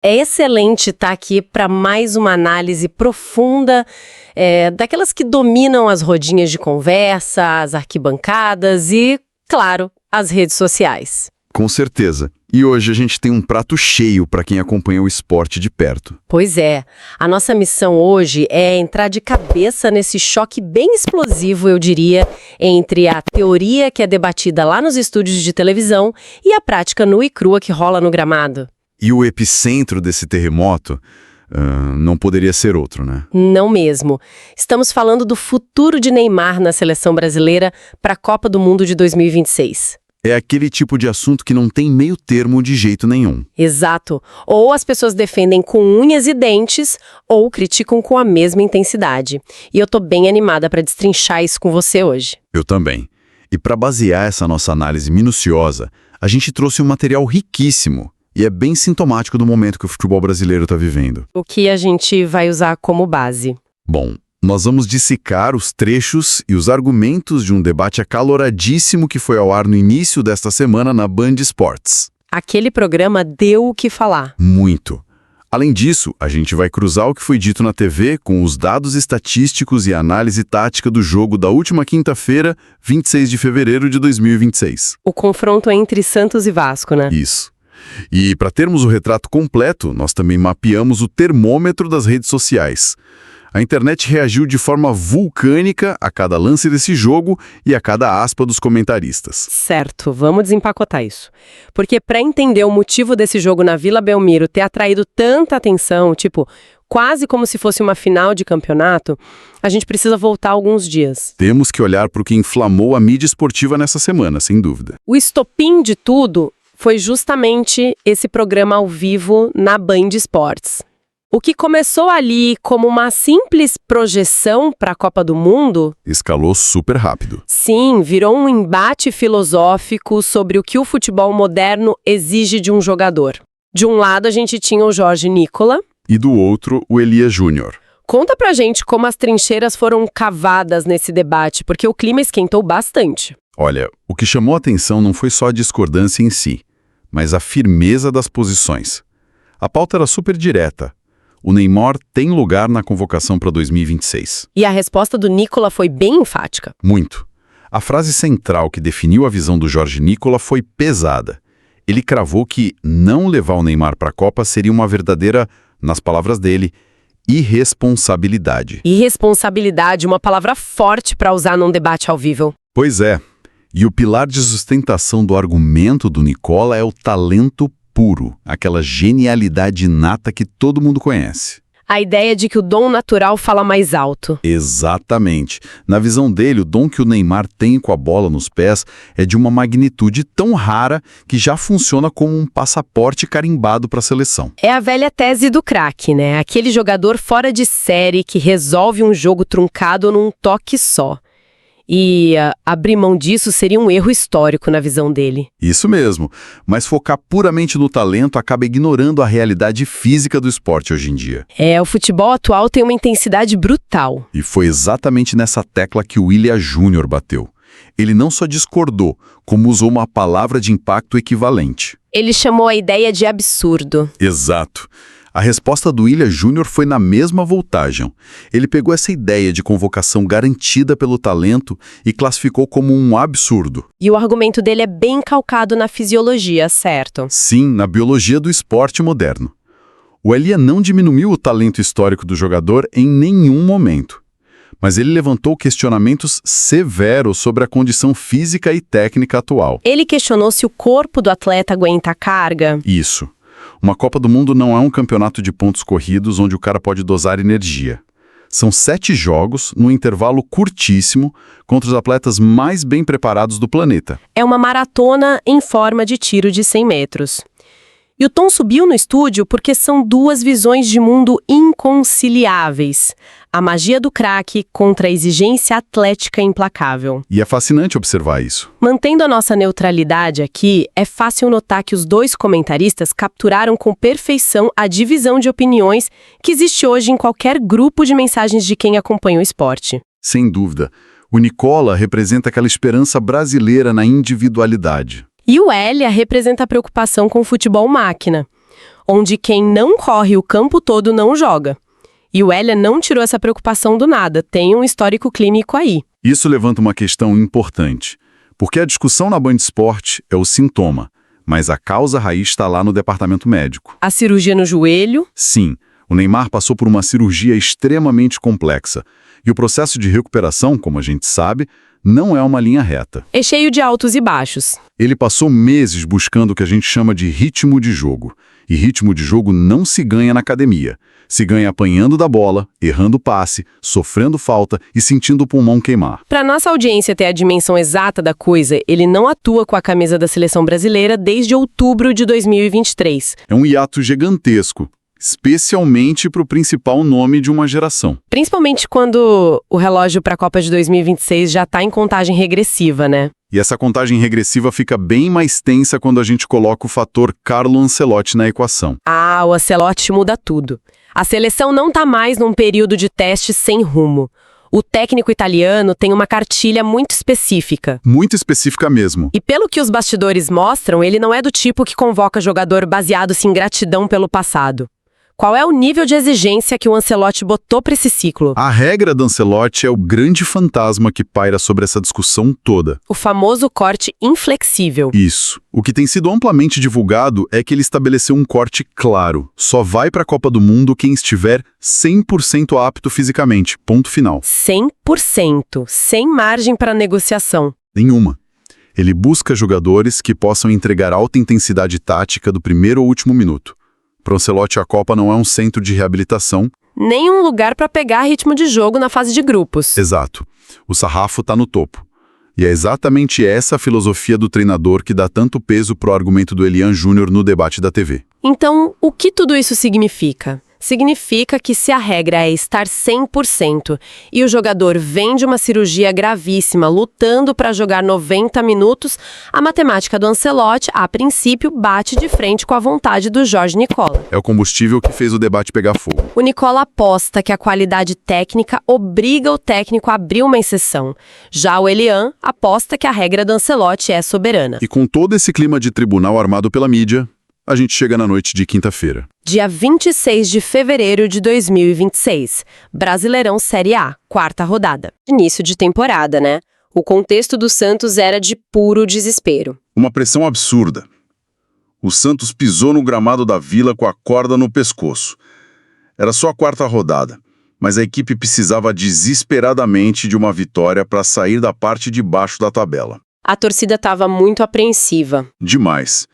É excelente estar aqui para mais uma análise profunda daquelas que dominam as rodinhas de conversa, as arquibancadas e, claro, as redes sociais. Com certeza. E hoje a gente tem um prato cheio para quem acompanha o esporte de perto. Pois é. A nossa missão hoje é entrar de cabeça nesse choque bem explosivo, eu diria, entre a teoria que é debatida lá nos estúdios de televisão e a prática nua e crua que rola no gramado. E o epicentro desse terremoto não poderia ser outro, né? Não mesmo. Estamos falando do futuro de Neymar na seleção brasileira para a Copa do Mundo de 2026. É aquele tipo de assunto que não tem meio termo de jeito nenhum. Exato. Ou as pessoas defendem com unhas e dentes, ou criticam com a mesma intensidade. E eu tô bem animada para destrinchar isso com você hoje. Eu também. E para basear essa nossa análise minuciosa, a gente trouxe um material riquíssimo. E é bem sintomático do momento que o futebol brasileiro está vivendo. O que a gente vai usar como base? Bom, nós vamos dissecar os trechos e os argumentos de um debate acaloradíssimo que foi ao ar no início desta semana na Band Esportes. Aquele programa deu o que falar. Muito. Além disso, a gente vai cruzar o que foi dito na TV com os dados estatísticos e a análise tática do jogo da última quinta-feira, 26 de fevereiro de 2026. O confronto entre Santos e Vasco, né? Isso. E para termos o retrato completo, nós também mapeamos o termômetro das redes sociais. A internet reagiu de forma vulcânica a cada lance desse jogo e a cada aspa dos comentaristas. Certo, vamos desempacotar isso. Porque para entender o motivo desse jogo na Vila Belmiro ter atraído tanta atenção, quase como se fosse uma final de campeonato, a gente precisa voltar alguns dias. Temos que olhar para o que inflamou a mídia esportiva nessa semana, sem dúvida. O estopim de tudo foi justamente esse programa ao vivo na Band Esportes. O que começou ali como uma simples projeção para a Copa do Mundo... escalou super rápido. Sim, virou um embate filosófico sobre o que o futebol moderno exige de um jogador. De um lado, a gente tinha o Jorge Nicola. E do outro, o Elias Júnior. Conta pra gente como as trincheiras foram cavadas nesse debate, porque o clima esquentou bastante. Olha, o que chamou a atenção não foi só a discordância em si, mas a firmeza das posições. A pauta era super direta. O Neymar tem lugar na convocação para 2026. E a resposta do Nicola foi bem enfática. Muito. A frase central que definiu a visão do Jorge Nicola foi pesada. Ele cravou que não levar o Neymar para a Copa seria uma verdadeira, nas palavras dele, irresponsabilidade. Irresponsabilidade, uma palavra forte para usar num debate ao vivo. Pois é. E o pilar de sustentação do argumento do Nicola é o talento puro, aquela genialidade inata que todo mundo conhece. A ideia de que o dom natural fala mais alto. Exatamente. Na visão dele, o dom que o Neymar tem com a bola nos pés é de uma magnitude tão rara que já funciona como um passaporte carimbado para a seleção. É a velha tese do craque, né? Aquele jogador fora de série que resolve um jogo truncado num toque só. E abrir mão disso seria um erro histórico na visão dele. Isso mesmo, mas focar puramente no talento acaba ignorando a realidade física do esporte hoje em dia. O futebol atual tem uma intensidade brutal. E foi exatamente nessa tecla que o Willian Júnior bateu. Ele não só discordou, como usou uma palavra de impacto equivalente. Ele chamou a ideia de absurdo. Exato. A resposta do Willian Júnior foi na mesma voltagem. Ele pegou essa ideia de convocação garantida pelo talento e classificou como um absurdo. E o argumento dele é bem calcado na fisiologia, certo? Sim, na biologia do esporte moderno. O Elia não diminuiu o talento histórico do jogador em nenhum momento. Mas ele levantou questionamentos severos sobre a condição física e técnica atual. Ele questionou se o corpo do atleta aguenta a carga. Isso. Uma Copa do Mundo não é um campeonato de pontos corridos onde o cara pode dosar energia. São 7 jogos, num intervalo curtíssimo, contra os atletas mais bem preparados do planeta. É uma maratona em forma de tiro de 100 metros. E o tom subiu no estúdio porque são duas visões de mundo inconciliáveis. A magia do craque contra a exigência atlética implacável. E é fascinante observar isso. Mantendo a nossa neutralidade aqui, é fácil notar que os dois comentaristas capturaram com perfeição a divisão de opiniões que existe hoje em qualquer grupo de mensagens de quem acompanha o esporte. Sem dúvida. O Nicola representa aquela esperança brasileira na individualidade. E o Elia representa a preocupação com o futebol máquina. onde quem não corre o campo todo não joga. E o Elia não tirou essa preocupação do nada, tem um histórico clínico aí. Isso levanta uma questão importante, porque a discussão na Band Esporte é o sintoma, mas a causa raiz está lá no departamento médico. A cirurgia no joelho? Sim, o Neymar passou por uma cirurgia extremamente complexa, e o processo de recuperação, como a gente sabe, não é uma linha reta. É cheio de altos e baixos. Ele passou meses buscando o que a gente chama de ritmo de jogo, e ritmo de jogo não se ganha na academia. Se ganha apanhando da bola, errando passe, sofrendo falta e sentindo o pulmão queimar. Para nossa audiência ter a dimensão exata da coisa, ele não atua com a camisa da seleção brasileira desde outubro de 2023. É um hiato gigantesco, especialmente para o principal nome de uma geração. Principalmente quando o relógio para a Copa de 2026 já está em contagem regressiva, né? E essa contagem regressiva fica bem mais tensa quando a gente coloca o fator Carlo Ancelotti na equação. Ah, o Ancelotti muda tudo. A seleção não está mais num período de teste sem rumo. O técnico italiano tem uma cartilha muito específica. Muito específica mesmo. E pelo que os bastidores mostram, ele não é do tipo que convoca jogador baseado-se em gratidão pelo passado. Qual é o nível de exigência que o Ancelotti botou para esse ciclo? A regra do Ancelotti é o grande fantasma que paira sobre essa discussão toda. O famoso corte inflexível. Isso. O que tem sido amplamente divulgado é que ele estabeleceu um corte claro. Só vai para a Copa do Mundo quem estiver 100% apto fisicamente. Ponto final. 100%. Sem margem para negociação. Nenhuma. Ele busca jogadores que possam entregar alta intensidade tática do primeiro ao último minuto. Para o Ancelotti, a Copa não é um centro de reabilitação. Nem um lugar para pegar ritmo de jogo na fase de grupos. Exato. O sarrafo está no topo. E é exatamente essa a filosofia do treinador que dá tanto peso pro argumento do Elian Júnior no debate da TV. Então, o que tudo isso significa? Significa que se a regra é estar 100% e o jogador vem de uma cirurgia gravíssima lutando para jogar 90 minutos, a matemática do Ancelotti, a princípio, bate de frente com a vontade do Jorge Nicola. É o combustível que fez o debate pegar fogo. O Nicola aposta que a qualidade técnica obriga o técnico a abrir uma exceção. Já o Elian aposta que a regra do Ancelotti é soberana. E com todo esse clima de tribunal armado pela mídia, a gente chega na noite de quinta-feira. Dia 26 de fevereiro de 2026. Brasileirão Série A, quarta rodada. Início de temporada, né? O contexto do Santos era de puro desespero. Uma pressão absurda. O Santos pisou no gramado da Vila com a corda no pescoço. Era só a quarta rodada, mas a equipe precisava desesperadamente de uma vitória para sair da parte de baixo da tabela. A torcida estava muito apreensiva. Demais.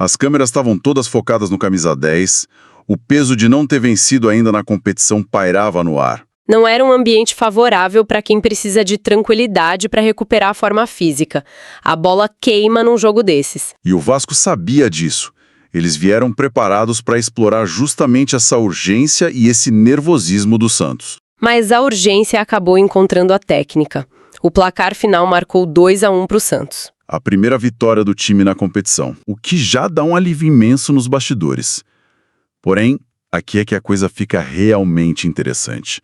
As câmeras estavam todas focadas no camisa 10, o peso de não ter vencido ainda na competição pairava no ar. Não era um ambiente favorável para quem precisa de tranquilidade para recuperar a forma física. A bola queima num jogo desses. E o Vasco sabia disso. Eles vieram preparados para explorar justamente essa urgência e esse nervosismo do Santos. Mas a urgência acabou encontrando a técnica. O placar final marcou 2-1 para o Santos. A primeira vitória do time na competição, o que já dá um alívio imenso nos bastidores. Porém, aqui é que a coisa fica realmente interessante.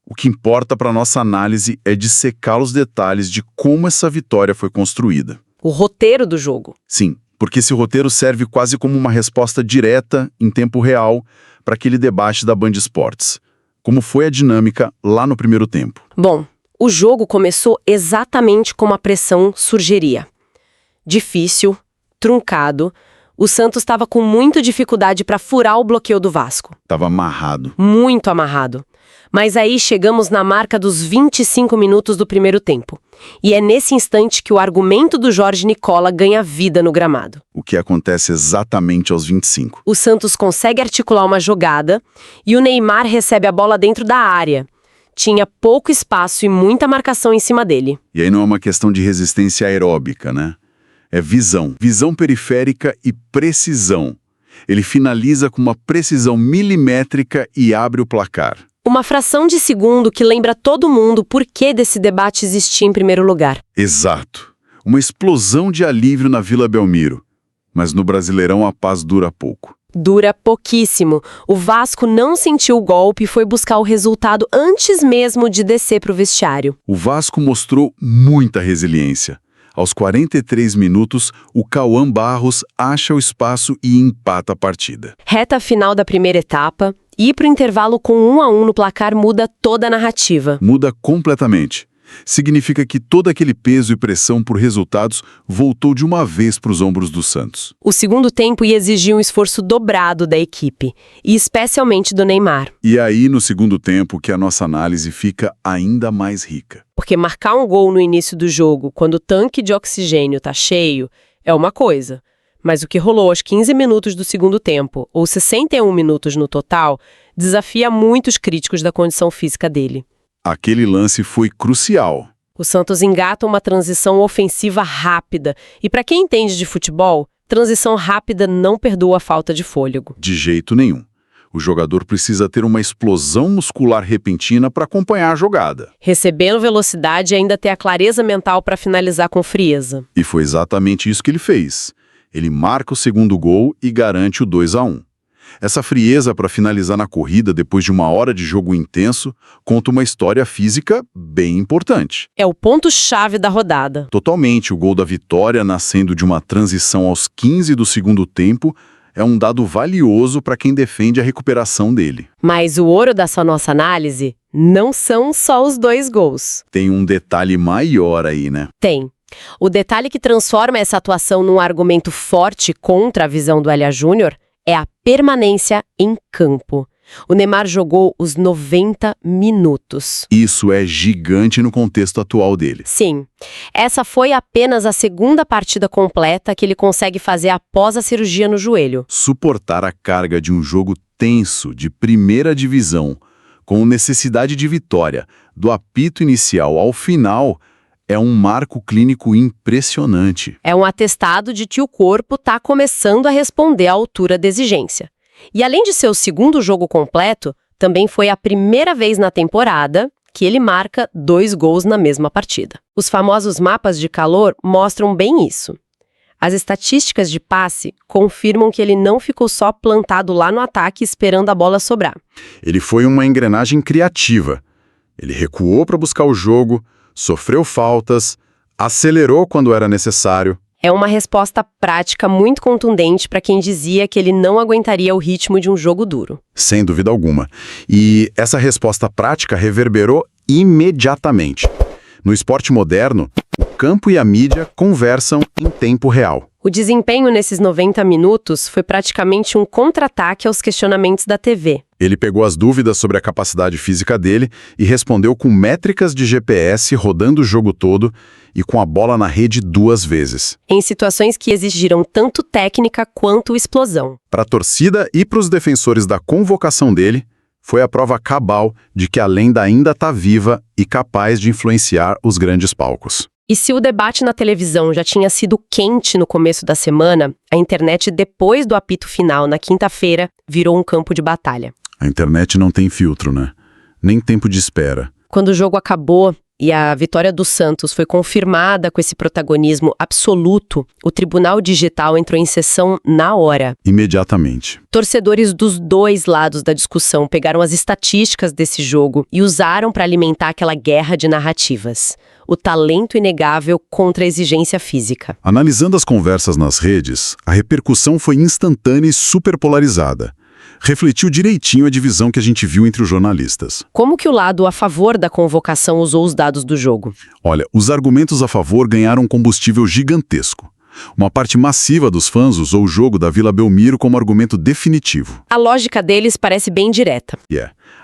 O que importa para nossa análise é dissecar os detalhes de como essa vitória foi construída. O roteiro do jogo. Sim, porque esse roteiro serve quase como uma resposta direta, em tempo real, para aquele debate da Band Esportes. Como foi a dinâmica lá no primeiro tempo? Bom, o jogo começou exatamente como a pressão surgiria. Difícil, truncado, o Santos estava com muita dificuldade para furar o bloqueio do Vasco. Estava amarrado. Muito amarrado. Mas aí chegamos na marca dos 25 minutos do primeiro tempo. E é nesse instante que o argumento do Jorge Nicola ganha vida no gramado. O que acontece exatamente aos 25. O Santos consegue articular uma jogada e o Neymar recebe a bola dentro da área. Tinha pouco espaço e muita marcação em cima dele. E aí não é uma questão de resistência aeróbica, né? É visão. Visão periférica e precisão. Ele finaliza com uma precisão milimétrica e abre o placar. Uma fração de segundo que lembra todo mundo por que desse debate existia em primeiro lugar. Exato. Uma explosão de alívio na Vila Belmiro. Mas no Brasileirão a paz dura pouco. Dura pouquíssimo. O Vasco não sentiu o golpe e foi buscar o resultado antes mesmo de descer para o vestiário. O Vasco mostrou muita resiliência. Aos 43 minutos, o Cauã Barros acha o espaço e empata a partida. Reta final da primeira etapa, ir para o intervalo com 1-1 no placar muda toda a narrativa. Muda completamente. Significa que todo aquele peso e pressão por resultados voltou de uma vez para os ombros do Santos. O segundo tempo ia exigir um esforço dobrado da equipe, e especialmente do Neymar. E aí, no segundo tempo, que a nossa análise fica ainda mais rica. Porque marcar um gol no início do jogo, quando o tanque de oxigênio tá cheio, é uma coisa. Mas o que rolou aos 15 minutos do segundo tempo, ou 61 minutos no total, desafia muitos críticos da condição física dele. Aquele lance foi crucial. O Santos engata uma transição ofensiva rápida. E para quem entende de futebol, transição rápida não perdoa a falta de fôlego. De jeito nenhum. O jogador precisa ter uma explosão muscular repentina para acompanhar a jogada. Recebendo velocidade e ainda ter a clareza mental para finalizar com frieza. E foi exatamente isso que ele fez. Ele marca o segundo gol e garante o 2-1. Essa frieza para finalizar na corrida depois de uma hora de jogo intenso conta uma história física bem importante. É o ponto-chave da rodada. Totalmente, o gol da vitória nascendo de uma transição aos 15 do segundo tempo é um dado valioso para quem defende a recuperação dele. Mas o ouro dessa nossa análise não são só os 2 gols. Tem um detalhe maior aí, né? Tem. O detalhe que transforma essa atuação num argumento forte contra a visão do Elia Júnior é a permanência em campo. O Neymar jogou os 90 minutos. Isso é gigante no contexto atual dele. Sim. Essa foi apenas a segunda partida completa que ele consegue fazer após a cirurgia no joelho. Suportar a carga de um jogo tenso de primeira divisão, com necessidade de vitória, do apito inicial ao final, é um marco clínico impressionante. É um atestado de que o corpo está começando a responder à altura da exigência. E além de ser o segundo jogo completo, também foi a primeira vez na temporada que ele marca 2 gols na mesma partida. Os famosos mapas de calor mostram bem isso. As estatísticas de passe confirmam que ele não ficou só plantado lá no ataque esperando a bola sobrar. Ele foi uma engrenagem criativa. Ele recuou para buscar o jogo, sofreu faltas, acelerou quando era necessário. É uma resposta prática muito contundente para quem dizia que ele não aguentaria o ritmo de um jogo duro. Sem dúvida alguma. E essa resposta prática reverberou imediatamente. No esporte moderno, o campo e a mídia conversam em tempo real. O desempenho nesses 90 minutos foi praticamente um contra-ataque aos questionamentos da TV. Ele pegou as dúvidas sobre a capacidade física dele e respondeu com métricas de GPS rodando o jogo todo e com a bola na rede 2 vezes. Em situações que exigiram tanto técnica quanto explosão. Para a torcida e para os defensores da convocação dele, foi a prova cabal de que a lenda ainda está viva e capaz de influenciar os grandes palcos. E se o debate na televisão já tinha sido quente no começo da semana, a internet, depois do apito final na quinta-feira, virou um campo de batalha. A internet não tem filtro, né? Nem tempo de espera. Quando o jogo acabou e a vitória do Santos foi confirmada com esse protagonismo absoluto, o Tribunal Digital entrou em sessão na hora. Imediatamente. Torcedores dos 2 lados da discussão pegaram as estatísticas desse jogo e usaram para alimentar aquela guerra de narrativas. O talento inegável contra a exigência física. Analisando as conversas nas redes, a repercussão foi instantânea e superpolarizada. Refletiu direitinho a divisão que a gente viu entre os jornalistas. Como que o lado a favor da convocação usou os dados do jogo? Olha, os argumentos a favor ganharam combustível gigantesco. Uma parte massiva dos fãs usou o jogo da Vila Belmiro como argumento definitivo. A lógica deles parece bem direta.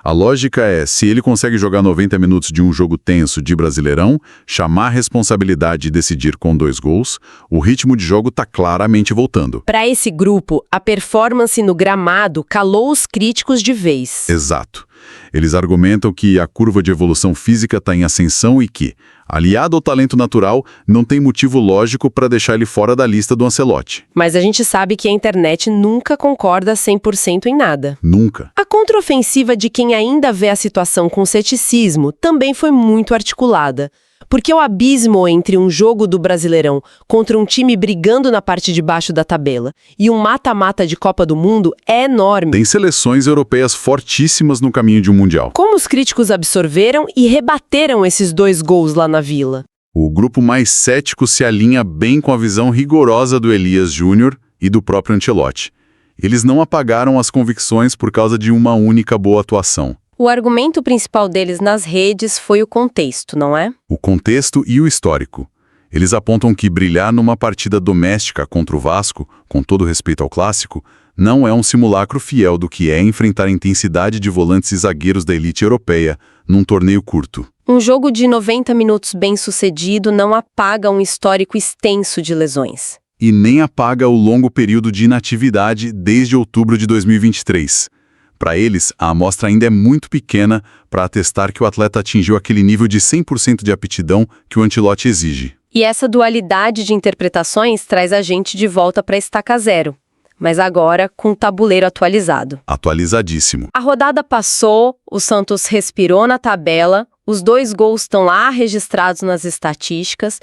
A lógica é, se ele consegue jogar 90 minutos de um jogo tenso de Brasileirão, chamar a responsabilidade e decidir com 2 gols, o ritmo de jogo está claramente voltando. Para esse grupo, a performance no gramado calou os críticos de vez. Exato. Eles argumentam que a curva de evolução física está em ascensão e que, aliado ao talento natural, não tem motivo lógico para deixar ele fora da lista do Ancelotti. Mas a gente sabe que a internet nunca concorda 100% em nada. Nunca. A contraofensiva de quem ainda vê a situação com ceticismo também foi muito articulada. Porque o abismo entre um jogo do Brasileirão contra um time brigando na parte de baixo da tabela e um mata-mata de Copa do Mundo é enorme. Tem seleções europeias fortíssimas no caminho de um Mundial. Como os críticos absorveram e rebateram esses 2 gols lá na Vila? O grupo mais cético se alinha bem com a visão rigorosa do Elias Júnior e do próprio Ancelotti. Eles não apagaram as convicções por causa de uma única boa atuação. O argumento principal deles nas redes foi o contexto, não é? O contexto e o histórico. Eles apontam que brilhar numa partida doméstica contra o Vasco, com todo respeito ao clássico, não é um simulacro fiel do que é enfrentar a intensidade de volantes e zagueiros da elite europeia num torneio curto. Um jogo de 90 minutos bem-sucedido não apaga um histórico extenso de lesões. E nem apaga o longo período de inatividade desde outubro de 2023. Para eles, a amostra ainda é muito pequena para atestar que o atleta atingiu aquele nível de 100% de aptidão que o Ancelotti exige. E essa dualidade de interpretações traz a gente de volta para a estaca zero, mas agora com o tabuleiro atualizado. Atualizadíssimo. A rodada passou, o Santos respirou na tabela, os 2 gols estão lá registrados nas estatísticas,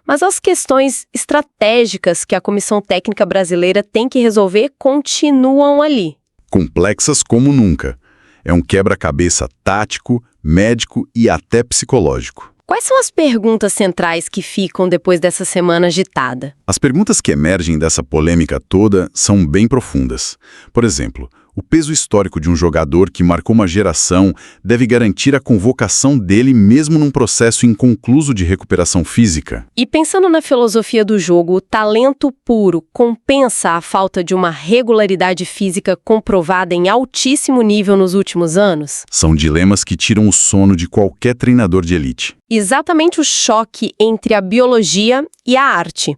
mas as questões estratégicas que a Comissão Técnica Brasileira tem que resolver continuam ali. Complexas como nunca. É um quebra-cabeça tático, médico e até psicológico. Quais são as perguntas centrais que ficam depois dessa semana agitada? As perguntas que emergem dessa polêmica toda são bem profundas. Por exemplo, o peso histórico de um jogador que marcou uma geração deve garantir a convocação dele mesmo num processo inconcluso de recuperação física. E pensando na filosofia do jogo, o talento puro compensa a falta de uma regularidade física comprovada em altíssimo nível nos últimos anos? São dilemas que tiram o sono de qualquer treinador de elite. Exatamente o choque entre a biologia e a arte.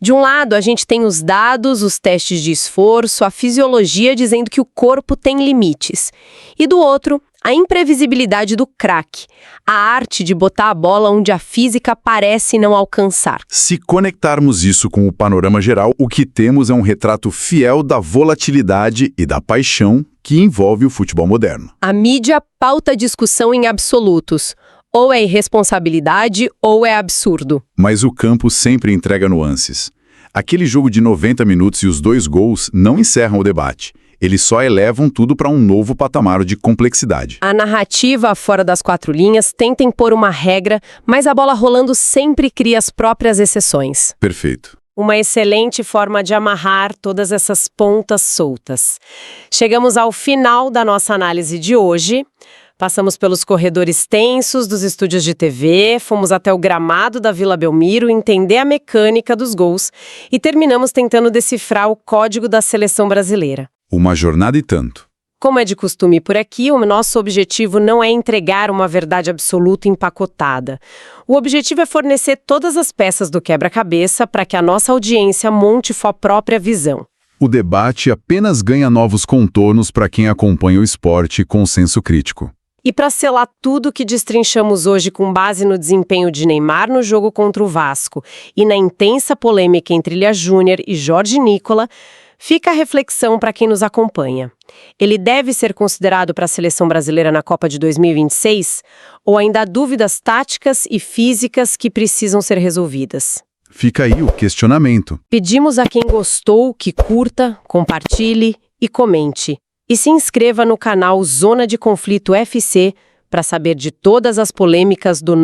De um lado, a gente tem os dados, os testes de esforço, a fisiologia dizendo que o corpo tem limites. E do outro, a imprevisibilidade do craque, a arte de botar a bola onde a física parece não alcançar. Se conectarmos isso com o panorama geral, o que temos é um retrato fiel da volatilidade e da paixão que envolve o futebol moderno. A mídia pauta a discussão em absolutos. Ou é irresponsabilidade ou é absurdo. Mas o campo sempre entrega nuances. Aquele jogo de 90 minutos e os 2 gols não encerram o debate. Eles só elevam tudo para um novo patamar de complexidade. A narrativa fora das 4 linhas tenta impor uma regra, mas a bola rolando sempre cria as próprias exceções. Perfeito. Uma excelente forma de amarrar todas essas pontas soltas. Chegamos ao final da nossa análise de hoje. Passamos pelos corredores tensos dos estúdios de TV, fomos até o gramado da Vila Belmiro entender a mecânica dos gols e terminamos tentando decifrar o código da seleção brasileira. Uma jornada e tanto. Como é de costume por aqui, o nosso objetivo não é entregar uma verdade absoluta empacotada. O objetivo é fornecer todas as peças do quebra-cabeça para que a nossa audiência monte sua própria visão. O debate apenas ganha novos contornos para quem acompanha o esporte com senso crítico. E para selar tudo que destrinchamos hoje com base no desempenho de Neymar no jogo contra o Vasco e na intensa polêmica entre Elias Júnior e Jorge Nicola, fica a reflexão para quem nos acompanha. Ele deve ser considerado para a seleção brasileira na Copa de 2026 ou ainda há dúvidas táticas e físicas que precisam ser resolvidas? Fica aí o questionamento. Pedimos a quem gostou que curta, compartilhe e comente. E se inscreva no canal Zona de Conflito FC para saber de todas as polêmicas do